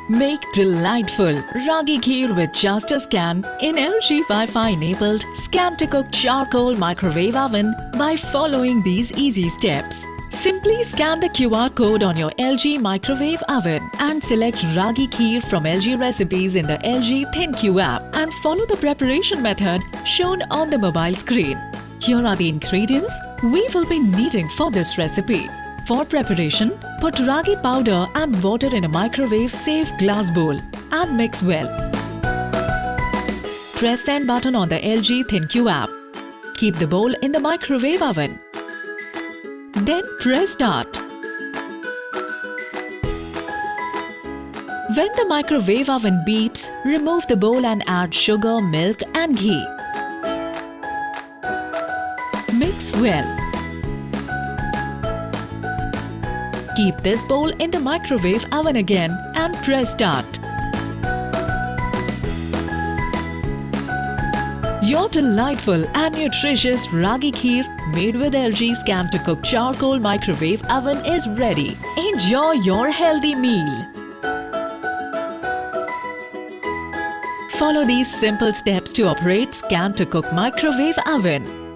Make delightful Ragi Kheer with just a scan in LG Wi-Fi enabled scan to cook charcoal microwave oven by following these easy steps. Simply scan the QR code on your LG microwave oven and select Ragi Kheer from LG recipes in the LG ThinQ app and follow the preparation method shown on the mobile screen. Here are the ingredients we will be needing for this recipe. For preparation, put ragi powder and water in a microwave-safe glass bowl and mix well. Press the end button on the LG ThinQ app. Keep the bowl in the microwave oven. Then press start. When the microwave oven beeps, remove the bowl and add sugar, milk and ghee. Mix well. Keep this bowl in the microwave oven again and press start. Your delightful and nutritious Ragi Kheer made with LG Scan to Cook charcoal microwave oven is ready. Enjoy your healthy meal. Follow these simple steps to operate Scan to Cook microwave oven.